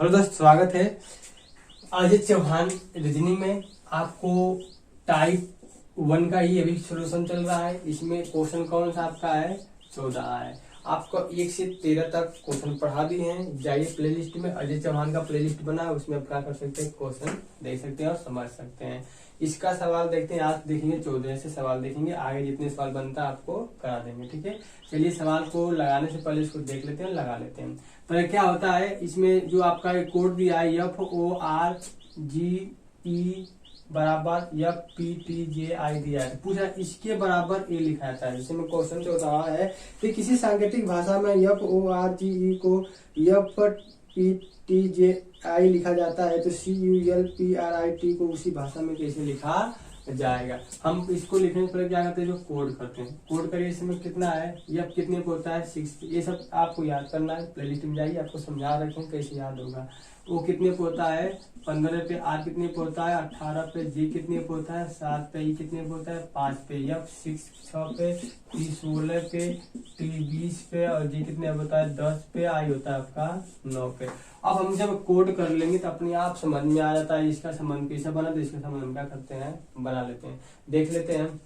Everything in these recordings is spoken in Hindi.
हेलो दोस्त, स्वागत है अजय चौहान रीजनिंग में। आपको टाइप 1 का ही अभी सोल्यूशन चल रहा है। इसमें क्वेश्चन कौन सा आपका है? 14 है। आपको 1 से 13 तक क्वेश्चन पढ़ा दिए हैं। जाइए प्लेलिस्ट में, अजय चौहान का प्लेलिस्ट बना है, उसमें आप क्या कर सकते हैं, क्वेश्चन देख सकते हैं और समझ सकते हैं। इसका सवाल देखते हैं। आज देखेंगे 14 से सवाल देखेंगे, आगे जितने सवाल बनता है आपको करा देंगे। ठीक है, चलिए सवाल को लगाने से पहले इसको देख लेते हैं, लगा लेते हैं। तो क्या होता है, इसमें जो आपका कोड दिया है FORGE बराबर FPTJI दिया है, पूछा इसके बराबर ए लिखा जाता है। जैसे में क्वेश्चन जो होता है कि किसी सांकेतिक भाषा में FORGE को FPTJI लिखा जाता है, तो CULPRIT को उसी भाषा में कैसे लिखा जाएगा। हम इसको लिखने से पहले क्या करते हैं, जो कोड करते हैं। कोड करिए, इसमें कितना है, यह कितने पे होता है 6। ये सब आपको याद करना है। प्लेलिस्ट में जाइए, आपको समझा रखें कैसे याद होगा। वो कितने पे होता है 15 पे, R कितने पे होता है 18 पे, G कितने पे होता है 7 पे, E कितने पे होता है 5 पे, F 6 पे, T 16 पे, T 20 पे और G कितने होता है 10 पे, I होता है आपका 9 पे। अब हम जब कोड कर लेंगे तो अपने आप समझ में आ जाता है इसका संबंध कैसे बना, तो इसका संबंध हम क्या करते हैं, बना लेते हैं। देख लेते हैं।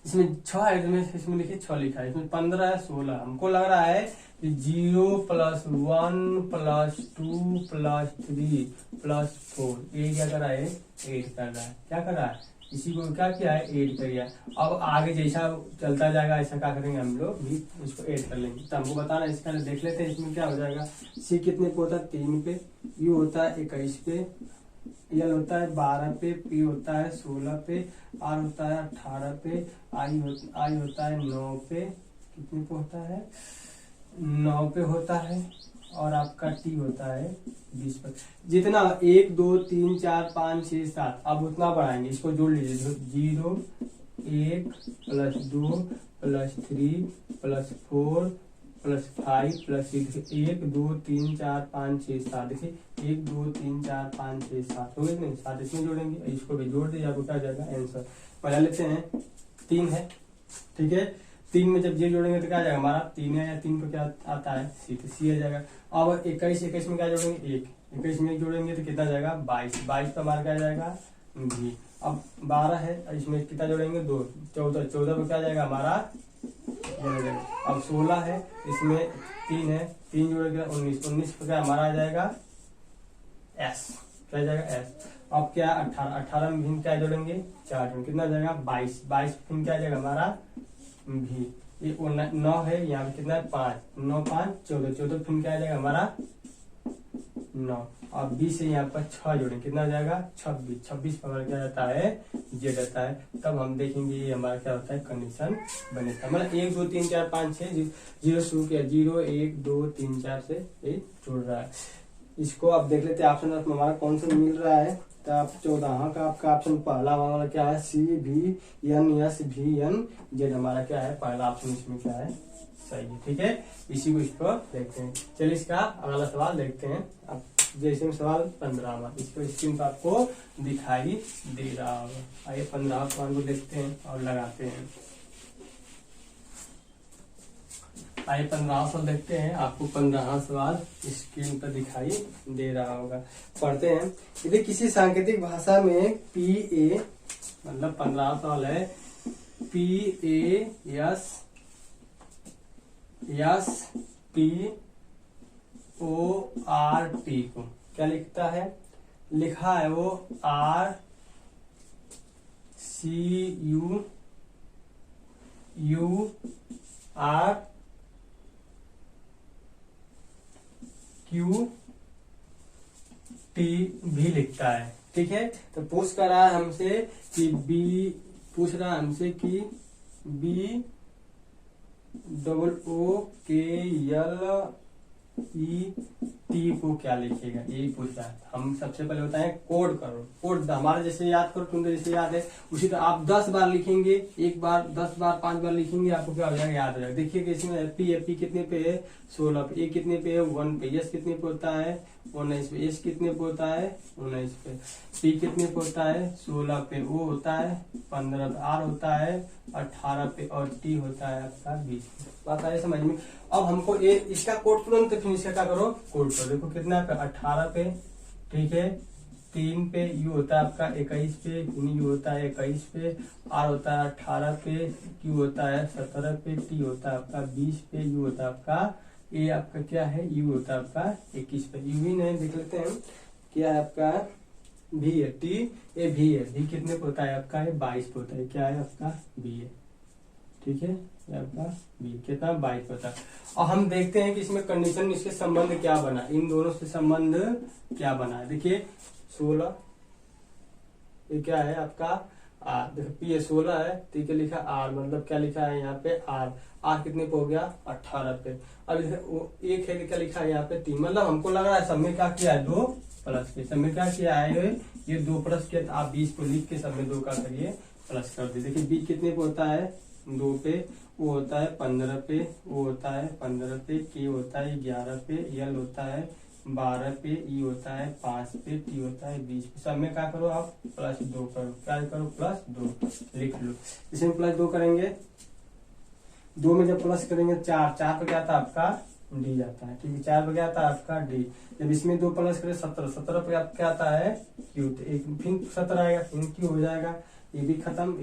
इसमें 6 है, इसमें लिखिए 6 लिखा है, इसमें 15 है 16। हमको लग रहा है 0 + 1 + 2 + 3 + 4, ये क्या कर रहा है, 8 कर रहा है। क्या कर रहा है, इसी को क्या किया है, 8 कर दिया। अब आगे जैसा चलता जाएगा ऐसा क्या करेंगे, हम लोग भी इसको 8 कर लेंगे। तो हमको बताना है, इसका देख लेते हैं। इसमें क्या हो जाएगा, C कितने पे होता है 3 पे, U होता है 21 पे, L होता है 12 पे, P होता है 16 पे, R होता है 18 पे, I होता है 9 पे, कितने पे होता है 9 पे होता है, और आपका T होता है 20 पर। जितना 1 2 3 4 5 6 7, अब उतना बढ़ाएंगे, इसको जोड़ लीजिए। 0 1 + 2 + 3 + 4 + 5 + 6, 1 2 3 4 5 6 7। देखिए 1 2 3 4 5 6 7 हो गए नहीं, 7 इसमें जोड़ेंगे, इसको भी जोड़ दीजिए, आपको क्या जाएगा आंसर। पहला लेते हैं 3 है। ठीक है, 3 में जब ये जोड़ेंगे तो क्या आ जाएगा हमारा 3 है, या 3 पे क्या आता है C आ जाएगा। अब 21 में क्या जोड़ेंगे 1, 21 में जोड़ेंगे तो कितना जाएगा 22, 22 पे हमारा क्या जाएगा V। अब 12 है, इसमें कितना जोड़ेंगे 2, 14, 14 पे क्या जाएगा हमारा। अब 16 है, इसमें 3 है, 3 जोड़ेंगे 19, 19 पे क्या हमारा आ जाएगा S, क्या जाएगा S। अब क्या 18, 18 में भिन्न क्या जोड़ेंगे 4, में कितना जाएगा 22, 22 भिन्न क्या जाएगा हमारा भी। ये 9 है, यहाँ पे कितना है 5, 9 5 14, 14 भिन्न क्या जाएगा हमारा 9। अब 20 से यहाँ पर 6 जोड़ेंगे, कितना जाएगा 26, 26 पर हमारा क्या रहता है Z रहता है। तब हम देखेंगे ये हमारा क्या होता है, कंडीशन बनेगा। मतलब 1 2 3 4 5 6 0 शुरू किया, 0 1 2 3 4 से ये जुड़ रहा है। इसको आप देख लेते हैं ऑप्शन हमारा कौन सा मिल रहा है। तो आप 14 का आपका ऑप्शन पहला हमारा क्या है, CVNSVNZ हमारा क्या है, पहला ऑप्शन इसमें क्या है, सही है। ठीक है, इसी को इसको देखते हैं। चलिए इसका अगला सवाल देखते हैं। अब जैसे में सवाल 15वां, इसको स्क्रीन पर आपको दिखाई दे रहा होगा। आइए 15वां सवाल को देखते हैं और लगाते हैं। आइए 15वां सवाल देखते हैं। आपको 15वां सवाल स्क्रीन पर दिखाई दे रहा होगा, पढ़ते हैं। यदि किसी सांकेतिक भाषा में PA, मतलब 15वां सवाल है PASSPORT को क्या लिखता है, लिखा है वो RCURT भी लिखता है। ठीक है, तो पूछ कर रहा है हमसे कि पूछ रहा है हमसे कि BOOKLET को क्या लिखेगा, यही पूछ रहा है। हम सबसे पहले होता है कोड करो, कोड हमारे जैसे याद करो, तुमको जैसे याद है उसी तरह आप 10 बार लिखेंगे, 1 बार 10 बार 5 बार लिखेंगे, आपको क्या हो जाएगा, याद हो जाएगा। देखिए कि इसमें P कितने पे है 16 पे, A कितने पे है 1 पे, S कितने पे होता है 19 पे, S कितने पे होता है 19 पे, P कितने पे होता है 16 पे, O होता है 15 पे, R होता है 18 पे और T होता है आपका 20 पे। बात आए समझ में। अब हमको ये इसका कोड तुरंत, फिर इसका क्या करो कोड करो। देखो कितना पे 18 पे, ठीक है, 3 पे यू होता है आपका 21 पे, यू होता है 21 पे, आर होता है 18 पे, क्यू होता है 17 पे, टी होता है आपका 20 पे, यू होता है आपका, ए आपका क्या है, यू होता है आपका 21 पे। यू ही नहीं देख लेते हैं क्या है आपका, भी है, टी ए भी है, भी कितने पे होता है आपका है 22 पे होता है, क्या है आपका बी है, ठीक है, ये आपका बी कितना 22 पे होता है। और हम देखते हैं कि इसमें कंडीशन, इसके संबंध क्या बना, इन दोनों से संबंध क्या बना है। देखिए 16, ये क्या है आपका आर, देखो पी 16 है, ठीक है, लिखा आर, मतलब क्या लिखा है यहाँ पे आर, आर कितने पे हो गया 18 पे। अब एक है क्या लिखा है यहाँ पे 3, मतलब हमको लग रहा है सब में क्या किया है 2 प्लस के, सब में क्या किया है ये 2 प्लस के, आप 20 को लिख के सब में 2 का करिए प्लस कर दीजिए। देखिए बी कितने पे होता है 2 पे, वो होता है 15 पे, वो होता है 15 पे, के होता है 11 पे, एल होता है 12 पे, ई होता है 5 पे, टी होता है 20 पे। सब में क्या करो आप +2 करो, क्या करो +2 लिख लो। इसमें +2 करेंगे, 2 में जब प्लस करेंगे 4, 4 पे क्या था आपका डी जाता है, ठीक है, 4 पे क्या आता है आपका डी। जब इसमें 2 प्लस करें 17, 17 पे आप क्या आता है क्यू, तो एक फिर 17 आएगा, फिर क्यू हो जाएगा, ये भी खत्म,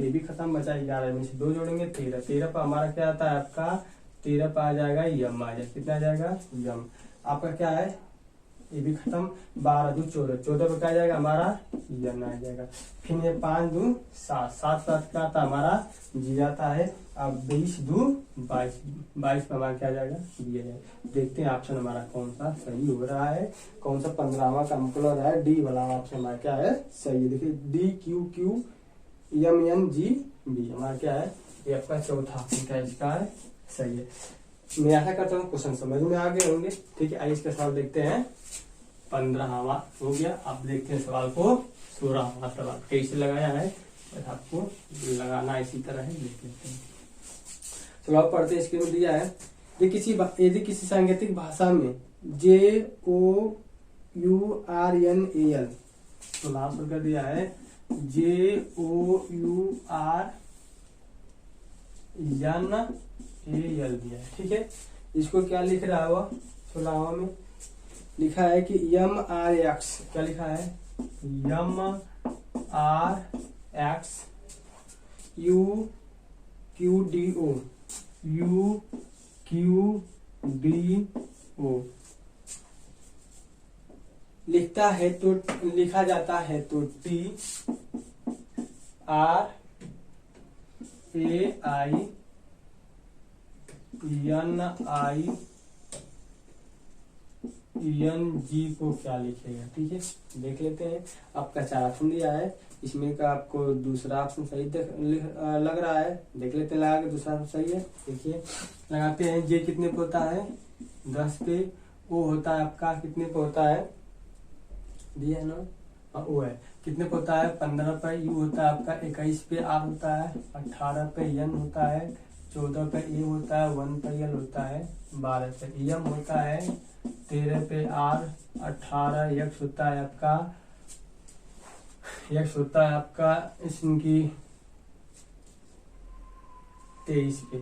बचा 11 में से 2 जोड़ेंगे 13, 13 पे हमारा क्या आता है आपका 13 पे आ जाएगा यम, आ जाएगा कितना आ जाएगा यम, आपका क्या है ये भी खत्म, 12 2 14, 14 पे क्या आ जाएगा हमारा यम आ जाएगा, फिर ये 5 2 7, 7 7 क्या आता है हमारा जी जाता है। अब 20 2 22, 22 पे हमारा क्या आ जाएगा दिया जाएगा। देखते हैं ऑप्शन हमारा कौन सा सही हो रहा है, कौन सा 15वां का हमको लग रहा है डी वाला ऑप्शन हमारा क्या है सही है। देखिए D Q Q M N G B हमारा क्या है, ये आपका चौथा ऑप्शन क्या है इसका है सही है। मैं ऐसा करता हूँ क्वेश्चन समझ में आ गए होंगे, ठीक है। आइए इसका सवाल देखते हैं, 15वां हो गया। अब देखते हैं सवाल को 16वां सवाल कैसे लगाया है, बस आपको लगाना इसी तरह है, देख लेते हैं। चलो आप पढ़ते हैं, इसके में दिया है यदि किसी सांकेतिक भाषा में JOURNAL, तो नाम पर कर दिया है JOURNAL दिया है, ठीक है। इसको क्या लिख रहा है वो 16वां में लिखा है कि MRX, क्या लिखा है MRX UQDO लिखता है तो लिखा जाता है तो TRAINING को क्या लिखेगा, ठीक है। देख लेते हैं, आपका 4 ऑप्शन दिया है, इसमें का आपको दूसरा ऑप्शन सही लग रहा है, देख लेते हैं लगा के दूसरा ऑप्शन सही है। देखिए लगाते हैं, जे कितने पे होता है 10 पे, ओ होता है आपका कितने पे होता है दिया है ना, ओ है कितने पे होता है 15 पे, यू होता है आपका 21 पे, आर होता है 18 पे, एन होता है 14 पे, ए होता है 1 पे, एल होता है 12 पे, एम होता है 13 पे, आर 18, एक्स होता है आपका इसकी 23 पे,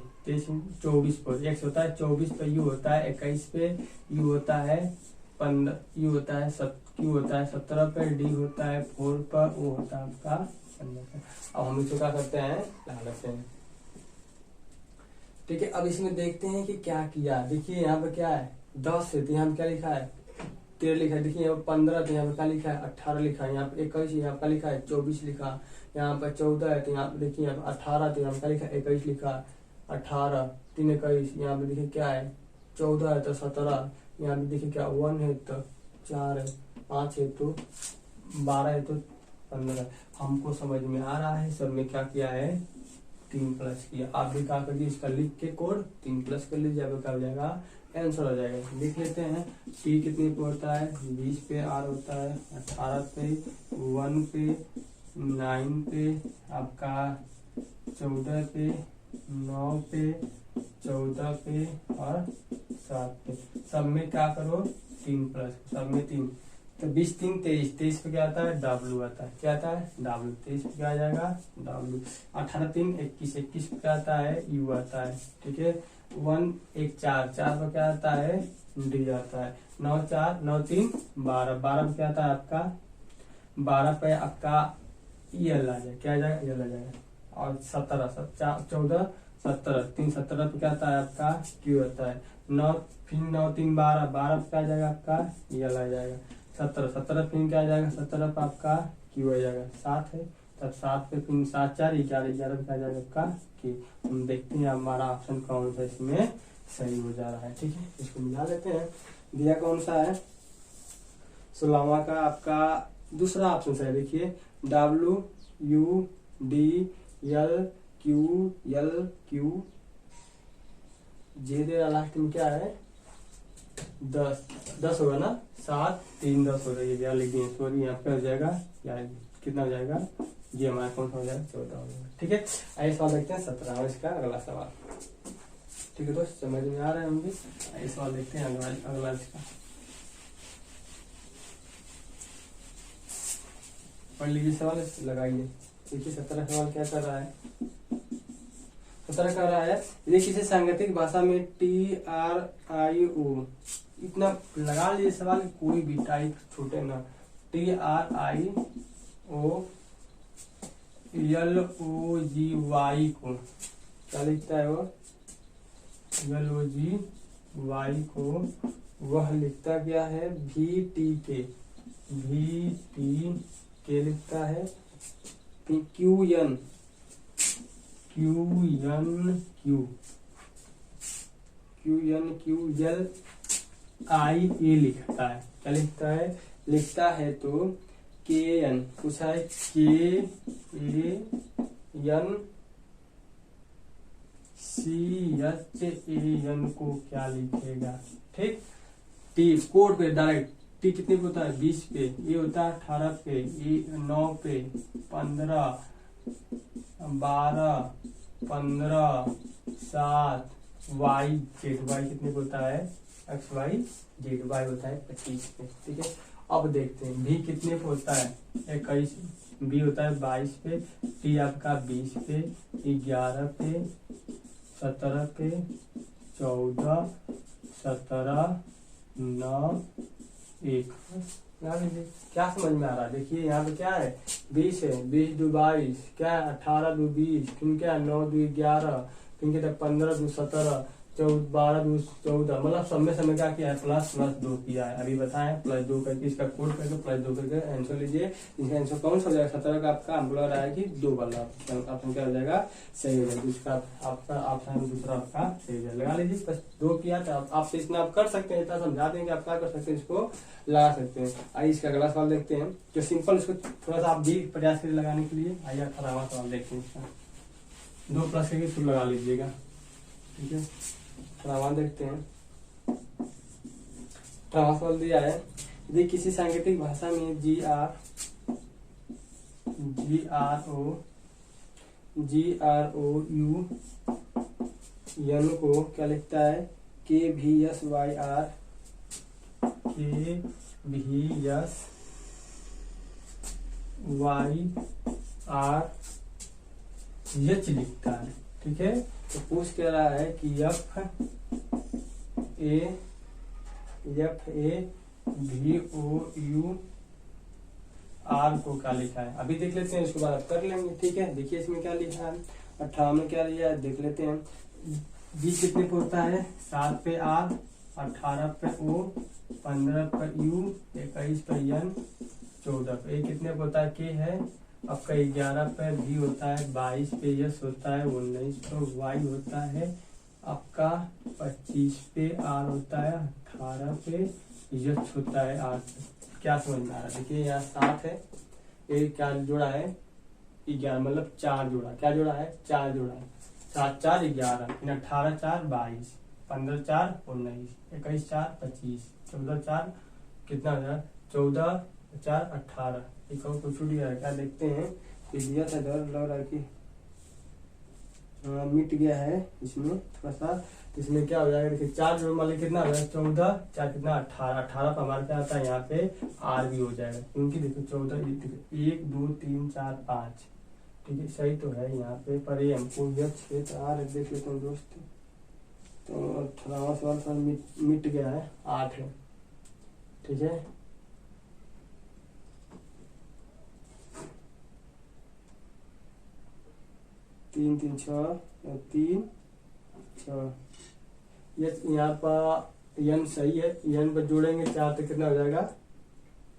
24 पे, एक्स होता है 24 पे, यू होता है 21 पे, यू होता है 15, यू होता है क्यू होता है 17 पे, डी होता है 4 पर, वो होता है आपका 15 पे। अब हम इसको क्या करते हैं लगा लेते हैं, ठीक है। अब इसमें देखते हैं कि क्या किया। देखिए यहाँ पे क्या है 10 है, तो यहाँ पे क्या लिखा है 13 लिखा है। देखिए यहाँ पे 15 तो यहाँ पे क्या लिखा है 18 लिखा है, यहाँ पे 21 यहाँ पे लिखा है 24 लिखा, यहाँ पे 14 है तो यहाँ पे देखिए यहाँ पे 18 तो यहाँ पे क्या लिखा है 21 लिखा, 18 3 21, यहाँ पे देखिए क्या है 14 है तो 17, यहाँ पे देखिए क्या 1 है तो 4 है, 5 है तो 12 है तो 15। हमको समझ में आ रहा है, सब में क्या किया है 3 प्लस किया। आप भी क्या करिए इसका लिख के कोड 3 प्लस कर लीजिए, आपका क्या हो जाएगा आंसर हो जाएगा। देख लेते हैं, टी कितने पे होता है 20 पे, आर होता है 18 पे, 1 पे, 9 पे, आपका 14 पे, 9 पे, 14 पे और 7 पे। सब में क्या करो 3 प्लस, सब में 3, तो 20 3 23, 23 पे क्या आता है डब्ल्यू आता है, क्या आता है डब्ल्यू, 23 पे क्या आ जाएगा डब्ल्यू, 18 3 21, 21 पे क्या आता है यू आता है, ठीक है। 1 1 4, 4 पर क्या आता है डी आता है, 9 4 9 3 12, 12 पे क्या आता है आपका 12 पे आपका यल आ जाएगा, क्या आ जाएगा यल आ जाएगा, और 17 14 17 3 17 पे क्या आता है आपका क्यू आता है, 9 फिर 9 3 12, 12 पे क्या आ जाएगा आपका यल आ जाएगा, 17 17 फिर क्या आ जाएगा 17 पे आपका क्यू आ जाएगा, 7 है तब 7 पे फिर 7 4 11 11 पे क्या आ जाएगा आपका क्यू। हम देखते हैं हमारा ऑप्शन कौन सा इसमें सही हो जा रहा है। ठीक है, इसको मिला लेते हैं। दिया कौन सा है 16वां का आपका दूसरा ऑप्शन है, देखिए W U D L Q L Q जे दे लास्ट में क्या है 10 10 होगा ना, 7 3 10 हो रही है, क्या लिख दिए सॉरी, यहाँ पे हो जाएगा क्या कितना हो जाएगा, ये हमारा कौन सा हो जाएगा 14 हो जाएगा। ठीक है, आइए सवाल देखते हैं 17 इसका अगला सवाल। ठीक है दोस्त, समझ में आ रहा है होंगे। आइए सवाल देखते हैं अगला इसका, पढ़ लीजिए सवाल लगाइए। देखिए 17 सवाल क्या कर रहा है, 17 कर रहा है यदि किसी सांगीतिक भाषा में TRIO, इतना लगा लीजिए सवाल, कोई भी टाइप छूटे ना, TRIO LOGY को क्या लिखता है वो LOGY को वह लिखता क्या है VTK लिखता है QN LIA लिखता है, क्या लिखता है लिखता है तो KN पूछा है KANCHAN को क्या लिखेगा। ठीक, टी कोड पे डायरेक्ट, टी कितने पे होता है 20 पे, ये होता है 18 पे, ये 9 पे, 15 12 15 7 वाई जेड, वाई कितने पे होता है XY जेड, वाई होता है 25 पे। ठीक है, अब देखते हैं भी कितने पे होता है 21, बी होता है 22 पे, टी आपका 20 पे, 11 पे, 17 पे, 14 17 9 1। क्या समझ में आ रहा है, देखिए यहाँ पे क्या है 20 है, 20 2 22, क्या है 18 2 20, फिर क्या है 9 2 11, फिर क्या 15 2 17, 12 2 14, मतलब समय क्या किया है प्लस 2 किया है। अभी बताएं +2 करके इसका कोड करके +2 करके आंसर लीजिए। इसका आंसर कौन सा हो जाएगा 17 का आपका हम बोला रहा है कि 2 वाला ऑप्शन क्या हो जाएगा सही हो जाएगा, दूसरा आपका ऑप्शन दूसरा आपका सही हो जाएगा। लगा लीजिए बस 2 किया था आप इसमें आप कर सकते हैं, इतना समझा देंगे आप क्या कर सकते हैं, इसको लगा सकते हैं। आइए इसका अगला सवाल देखते हैं जो सिंपल, इसको थोड़ा सा आप भी प्रयास करिए लगाने के लिए। आइए 18वां सवाल देखते हैं, इसका 2 प्लस करके लगा लीजिएगा। ठीक है, सवाल देखते हैं। सवाल दिया है यदि किसी सांकेतिक भाषा में GROUN को क्या लिखता है KVSYR H लिखता है। ठीक है, तो पूछ कह रहा है कि FAVOUR को क्या लिखा है, अभी देख लेते हैं, इसके बाद आप कर लेंगे। ठीक है, देखिए इसमें क्या लिखा है 18 में क्या लिया है देख लेते हैं। जी कितने पे होता है 7 पे R, 18 पे O, 15 पे U, 21 पे N, 14 पे कितने पे होता है K है आपका, 11 पे V होता है, 22 पे S होता है, 19 पे Y होता है आपका, 25 पे R होता है, 18 पे H होता है 8। क्या समझ में आ रहा है, देखिए यहाँ 7 है, एक क्या जोड़ा है 11, मतलब 4 जोड़ा, क्या जोड़ा है 4 जोड़ा है, 7 4 11, 18 4 22, 15 4 19, 21 4 25, 14 4 कितना हो जाए 14 4 18, एक और कुछ छूट गया है क्या देखते हैं, दिया था डर लग रहा है कि मिट गया है इसमें थोड़ा सा, तो इसमें क्या हो जाएगा देखिए 4 जोड़ मान लीजिए कितना हो जाएगा 14 4 कितना 18, 18 पर हमारा क्या आता है यहाँ पे R भी हो जाएगा, क्योंकि देखो 14 1 2 3 4 5। ठीक है, सही तो है यहाँ पे, पर ये हमको यह क्षेत्र R देख लेते हैं दोस्त, तो 18वां सवाल थोड़ा मिट गया है, 8 है, ठीक है। तीन तीन छः, 3 6, यहाँ पर यन सही है, यन पर जोड़ेंगे 4 तो कितना हो जाएगा,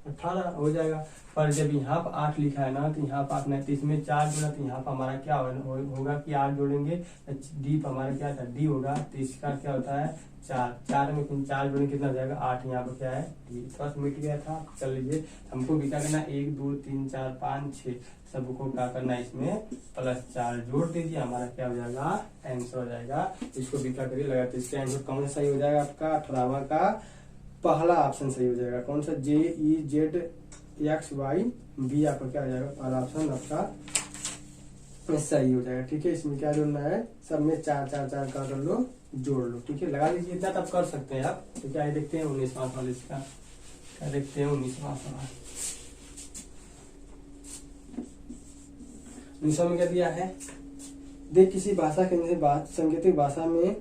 18 हो जाएगा। पर जब यहाँ पर 8 लिखा है ना, तो यहाँ पर 8 नहीं, तो इसमें 4 जोड़ा, तो यहाँ पर हमारा क्या होगा कि 8 जोड़ेंगे, डी पर हमारा क्या था, डी होगा, तो इसका क्या होता है 4, 4 में 4 जोड़ेंगे कितना हो जाएगा 8, यहाँ पर क्या है डी। थोड़ा सा मिट गया था, चल लीजिए। हमको भी क्या करना, 1 2 3 4 5 6 सबको क्या करना है, इसमें +4 जोड़ दीजिए, हमारा क्या हो जाएगा आंसर हो जाएगा। इसको भी क्या करिए लगाते, इसका आंसर कौन सा सही हो जाएगा आपका, 18वां का पहला ऑप्शन सही हो जाएगा। कौन सा, JEZXYB आपका क्या हो जाएगा, पहला ऑप्शन आपका सही हो जाएगा, ठीक है। इसमें क्या जोड़ना है, सब में 4 4 4 कर लो, जोड़ लो, ठीक है। लगा लीजिए, इतना तब कर सकते हैं आप, ठीक है। आइए देखते हैं 19वां सवाल इसका, क्या देखते हैं 19वां सवाल। 19वां में क्या दिया है, देख किसी भाषा के अंदर सांकेतिक भाषा में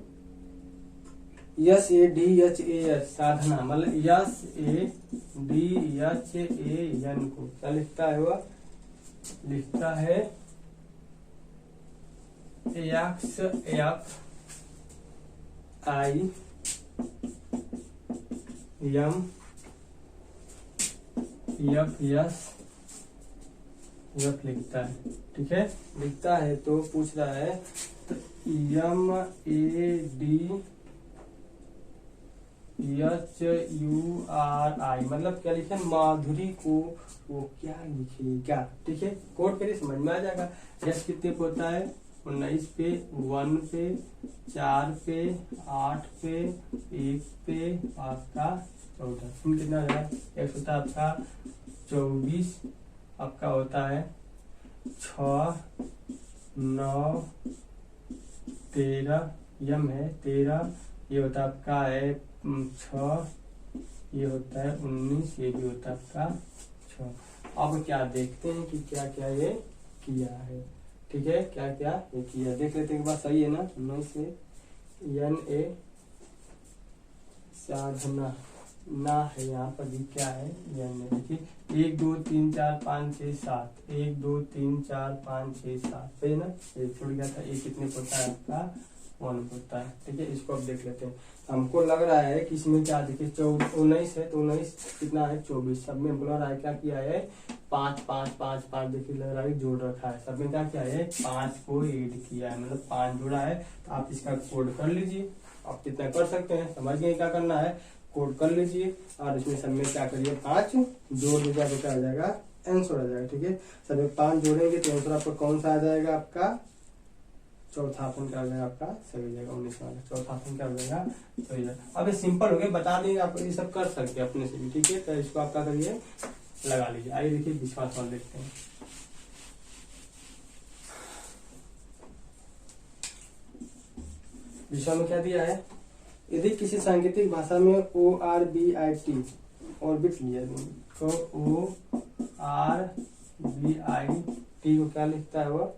SADHAN साधना, मतलब SADHAN को क्या लिखता है, वह लिखता है XIMFF लिखता है, ठीक है, लिखता है। तो पूछ रहा है MADHURI, मतलब क्या लिखे, माधुरी को वो क्या लिखेगा, ठीक है। कोड करिए, समझ में आ जाएगा। यस कितने पे होता है, 19 पे, 1 पे, 4 पे, 8 पे, 1 पे, आपका 14, कितना हो जाएगा, एक्स होता है आपका 24, आपका होता है 6 9 13, यम है 13, ये होता है आपका है 6, ये होता है 19, ये भी होता है आपका 6। अब क्या देखते हैं कि क्या क्या ये किया है, ठीक है, क्या क्या ये किया, देख लेते हैं। बात सही है ना, 19 से NA साधना ना है, यहाँ पर भी क्या है, NA, देखिए 1 2 3 4 5 6 7, 1 2 3 4 5 6 7, सही है ना, ये छूट गया था, ये कितने होता है आपका 1 होता है, ठीक है। इसको अब देख लेते हैं। हमको लग रहा है कि इसमें क्या, देखिए 19 है, तो 19 कितना है 24, सब में बोला रहा है क्या किया है 5 5 5 5, देखिए लग रहा है जोड़ रखा है, सब में क्या किया है 5 को ऐड किया है, मतलब 5 जोड़ा है। तो आप इसका कोड कर लीजिए, आप कितना कर सकते हैं, समझ गए क्या करना है, कोड कर लीजिए, और इसमें सब में क्या करिए 5 जोड़ दीजिए, तो क्या आ जाएगा आंसर आ जाएगा, ठीक है। सब में 5 जोड़ेंगे तो आंसर आपका कौन सा आ जाएगा, आपका चौथा ऑप्शन क्या हो जाएगा, आपका सही हो जाएगा। 19 वाला चौथा ऑप्शन क्या हो जाएगा, सही हो जाएगा। अब ये सिंपल हो गया, बता देंगे आप, ये सब कर सकते हैं अपने से भी, ठीक है। तो इसको आप क्या करिए, लगा लीजिए। आइए देखिए 20वां सवाल देखते हैं। 20वां में क्या दिया है, यदि किसी सांकेतिक भाषा में ORBIT ऑर्बिट लिया, तो ORBIT को क्या लिखता है, वो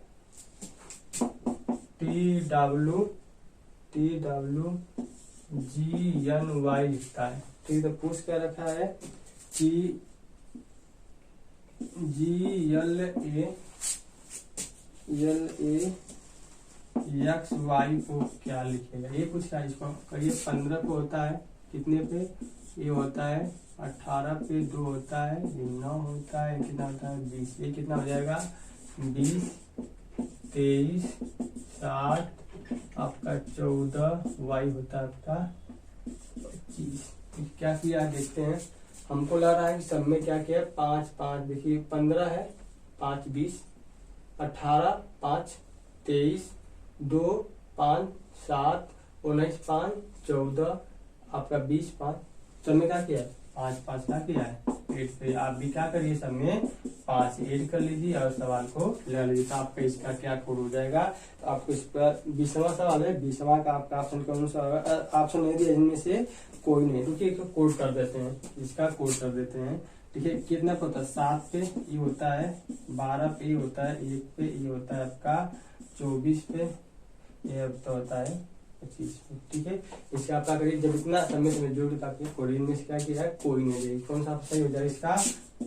TWGNY लिखता है, ठीक है। तो पूछ क्या रखा है कि GLAXY को क्या लिखेगा, ये पूछ रहा है। इसको करिए 15 पे होता है, कितने पे, ये होता है 18 पे, 2 होता है, ये 9 होता है, कितना होता है 20, ये कितना हो जाएगा 20 23 60, आपका 14, Y होता है आपका 25। क्या किया देखते हैं, हमको लग रहा है कि सब में क्या किया 5 5, देखिए 15 है, 5 20, 18 5 23, 2 5 7, 19 5 14, आपका 20 5, सब में क्या किया 5 5 क्या किया है 8 पे। आप भी क्या करिए, सब में 5 ऐड कर लीजिए और सवाल को ले लीजिए, तो आपका इसका क्या कोड हो जाएगा। तो आपको इस पर 20वां सवाल है, 20वां का आपका ऑप्शन कौन सा होगा, ऑप्शन नहीं दिया इनमें से कोई नहीं, देखिए तो कोड कर देते हैं, इसका कोड कर देते हैं, ठीक है। कितना पे होता है 7 पे, ये होता है 12 पे, ये होता है 1 पे, ये होता है आपका 24 पे, ये तो होता है 25 पे, ठीक है। इसका आप क्या करिए, जब इतना समय समय जोड़ ताकि कोड, इनमें से क्या किया है, कोई नहीं देगी, कौन सा सही हो जाएगा, इसका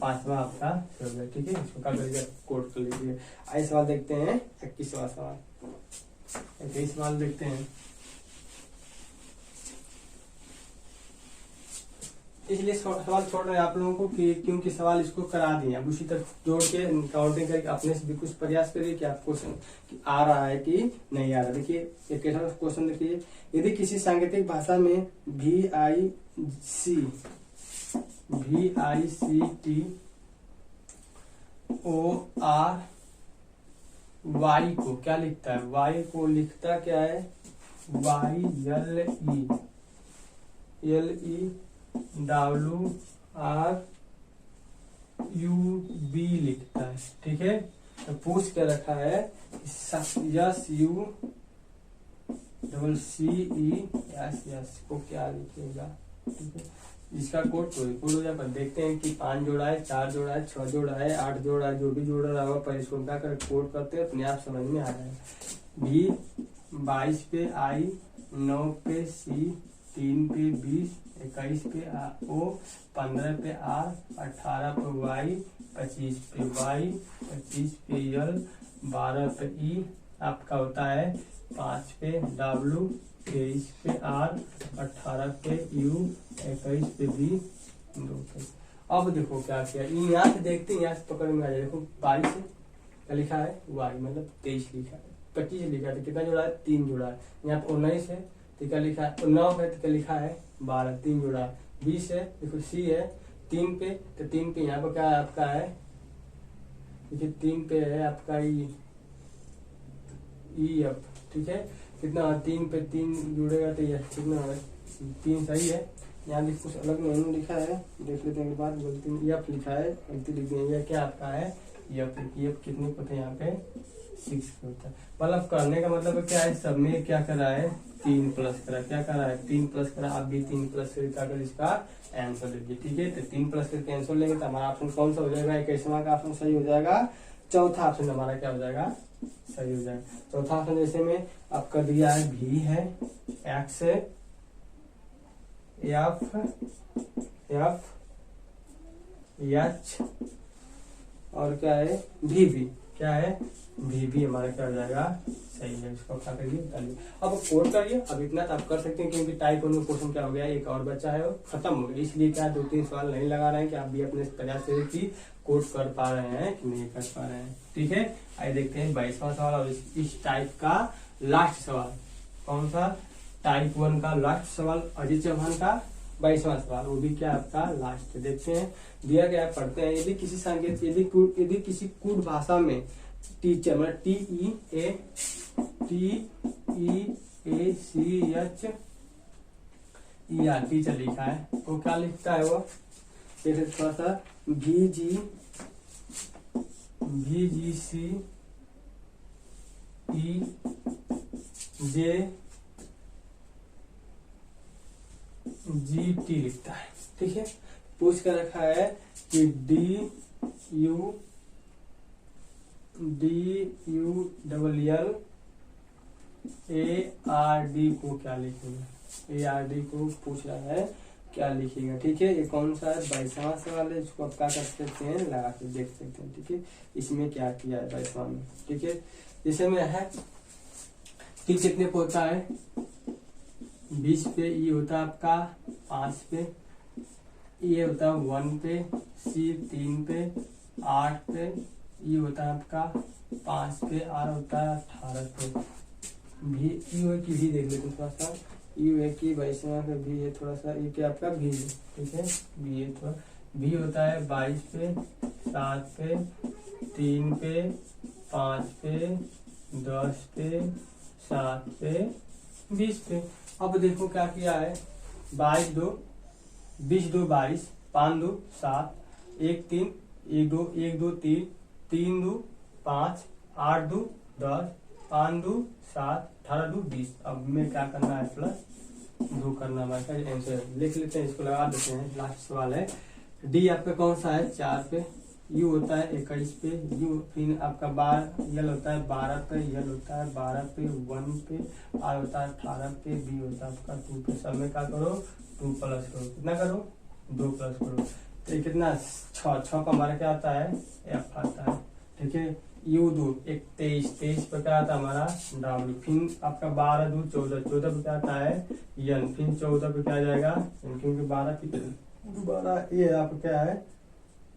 पांचवा आपका हो जाएगा, ठीक है। इसको क्या करिएगा, कोड कर लीजिए। आइए सवाल देखते हैं 21वां सवाल। 21 सवाल देखते हैं। इसलिए सवाल छोड़ रहे हैं आप लोगों को कि क्योंकि सवाल इसको करा दिए, अब उसी तरह जोड़ के काउंटिंग करके अपने से भी कुछ प्रयास करिए कि आप क्वेश्चन आ रहा है कि नहीं आ रहा। देखिए एक कैसा क्वेश्चन, देखिए यदि किसी सांकेतिक भाषा में VICTORY को क्या लिखता है, y को लिखता क्या है, YLEWRUB लिखता है, ठीक है। तो पूछ के रखा है SUCCES को क्या लिखेगा, ठीक है। इसका कोड कोड हो जाए, पर देखते हैं कि 5 जोड़ा है, 4 जोड़ा है, 6 जोड़ा है, 8 जोड़ा है, जो भी जोड़ा रहा होगा पर इसको क्या कर कोड करते हैं, अपने आप समझ में आ जाएगा। V 22 पे I, 9 पे C, 3 पे 20, 21 पे O, 15 पे R, 18 पे Y, 25 पे Y, 25 पे L, 12 पे E, आपका होता है 5 पे W, 23 पे R, 18 पे U, 21 पे B, 2 पे। अब देखो क्या किया, यहाँ से देखते हैं, यहाँ से पकड़ में आ जाए। देखो 22 से क्या लिखा है, Y मतलब 23 लिखा है, 25 लिखा है, तो कितना जोड़ा है, 3 जोड़ा है। यहाँ पे 19 है तो क्या लिखा है, 9 है तो क्या लिखा है, 12, 3 जोड़ा है। 20 है, देखो C है 3 पे, तो 3 पे यहाँ पर क्या आपका है, देखिए 3 पे है आपका EF, ठीक है। कितना 3 पे 3 जुड़ेगा तो यह कितना है, 3 सही है। यहाँ भी कुछ अलग नहीं लिखा है, देख लेते हैं बाद, गलती EF लिखा है, गलती लिख दी। यह क्या आपका है, EF कितने को थे यहाँ पे, 6 होता है। मतलब करने का मतलब क्या है, सब में क्या करा है, 3 प्लस करा, क्या करा है, 3 प्लस करा। आप भी 3 प्लस कर इसका आंसर लीजिए, ठीक है। तो 3 प्लस करके आंसर लेंगे तो हमारा ऑप्शन कौन सा हो जाएगा, 21वां का ऑप्शन सही हो जाएगा। चौथा ऑप्शन हमारा क्या हो जाएगा, सही हो जाएगा। चौथा ऑप्शन जैसे में आपका दिया है V है, X है, F H और क्या है, VB, क्या है, VB हमारा क्या हो जाएगा, सही है। इसको क्या करिए, डालिए। अब कोड करिए। अब इतना तो आप कर सकते हैं क्योंकि टाइप 1 क्वेश्चन क्या हो गया, एक और बच्चा है वो खत्म हो गया, इसलिए क्या 2-3 सवाल नहीं लगा रहे हैं कि आप भी अपने प्रयास करें कि कोड कर पा रहे हैं कि नहीं कर पा रहे हैं, ठीक है। आइए देखते हैं 22वां सवाल और इस टाइप का लास्ट सवाल। कौन सा, टाइप 1 का लास्ट सवाल, अजीत चौहान का 22वां सवाल, वो भी क्या आपका लास्ट। देखते हैं दिया गया, पढ़ते हैं। यदि किसी संकेत, यदि किसी कूट भाषा में टीचर मतलब TEACHER टीचर लिखा है, तो क्या लिखता है वो, जैसे थोड़ा सा VGCEJGT लिखता है, ठीक है। पूछ कर रखा है कि DULLARD को क्या लिखेगा, ARD को पूछ रहा है क्या लिखेगा, ठीक है। ये कौन सा है, 22वां सवाल है। इसको आप क्या कर सकते हैं, लगा के देख सकते हैं, ठीक है। इसमें क्या किया है 22वां में, ठीक है। जैसे में है T कितने पे होता है, 20 पे, E होता है आपका 5 पे, E होता है 1 पे, C 3 पे, 8 पे, E होता है आपका 5 पे, R होता है 18 पे। भी E हो कि भी देख लेते थोड़ा सा, E है कि 22वां का भी है, थोड़ा सा E क्या आपका भी है, ठीक है। भी है तो भी होता है 22 पे, 7 पे, 3 पे, 5 पे, 10 पे, 7 पे, 20 पे। अब देखो क्या किया है, 22 2 20 2 22, 5 2 7, 1 3 1 2 1 2 3 3 2 5, 8 2 10, 5 2 7, 18 2 20। अब में क्या करना है, प्लस 2 करना है। आंसर लिख लेते हैं, इसको लगा देते हैं। लास्ट सवाल है, डी आपका कौन सा है, 4 पे, यू होता है 21 पे, यू फिर आपका 12 यल होता है 12 पे, यल होता है 12 पे, 1 पे, आर होता है 18 पे, बी होता है आपका 2 पे। सब में क्या करो 2 प्लस करो, कितना करो 2 प्लस करो, तो ये कितना 6 का हमारा क्या आता है एफ आता है, ठीक है। यू 2 एक 23 पे क्या आता है हमारा डब्ल्यू, फिर आपका 12 2 14 पे क्या आता है यन, फिर 14 पे क्या आ जाएगा, क्योंकि 12 की दोबारा ये आपका क्या है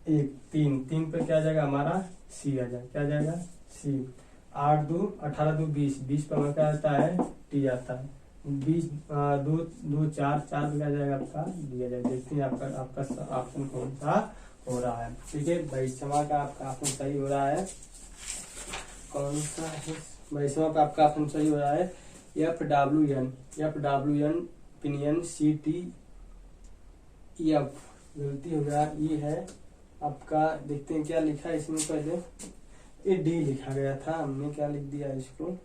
3 पे क्या आ जाएगा हमारा सी आ जाएगा, क्या आ जाएगा सी। 8 2 18 2 20 पे हमारा क्या आता है टी आता है, 20 2 2 4 पे क्या आ जाएगा आपका डी आ जाएगा। देखते हैं आपका ऑप्शन कौन सा हो रहा है, ठीक है। 22वां का आपका ऑप्शन सही हो रहा है, कौन सा है 22वां पे आपका ऑप्शन सही हो रहा है FWN पिनियन CT F, गलती हो गया ये है आपका। देखते हैं क्या लिखा है इसमें, पहले ये डी लिखा गया था, हमने क्या लिख दिया इसको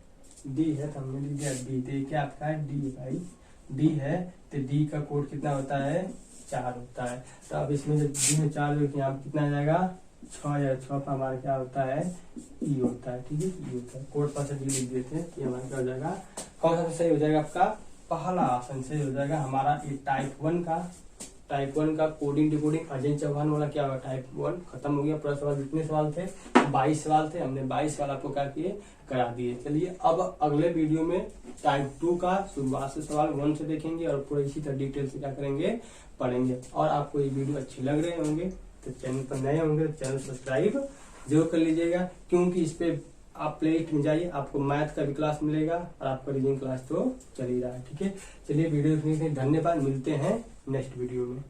डी है तो हमने लिख दिया डी, तो ये क्या आपका है डी भाई, डी है तो डी का कोड कितना होता है 4 होता है। तो अब इसमें जब डी में 4 जो यहाँ कितना आ जाएगा 6 या 6 पर हमारा क्या होता है ई होता है, ठीक है ई होता है। कोड पर से डी लिख देते हैं, ये हमारा क्या हो जाएगा, कौन सा सही हो जाएगा आपका पहला ऑप्शन सही हो जाएगा हमारा। ये टाइप 1 का कोडिंग डिकोडिंग अजय चौहान वाला क्या होगा टाइप 1 खत्म हो गया। पूरा सवाल जितने सवाल थे 22 सवाल थे, हमने 22 सवाल आपको क्या किए करा दिए। चलिए अब अगले वीडियो में टाइप 2 का शुरुआत से सवाल 1 से देखेंगे और पूरा इसी तरह डिटेल से क्या करेंगे पढ़ेंगे। और आपको ये वीडियो अच्छी लग रहे होंगे तो चैनल पर नए होंगे तो चैनल सब्सक्राइब जरूर कर लीजिएगा, क्योंकि इस पे आप प्ले लिस्ट में जाइए, आपको मैथ का भी क्लास मिलेगा और आपका रीजनिंग क्लास तो चल ही रहा है, ठीक है। चलिए वीडियो देखने के लिए धन्यवाद, मिलते हैं नेक्स्ट वीडियो में।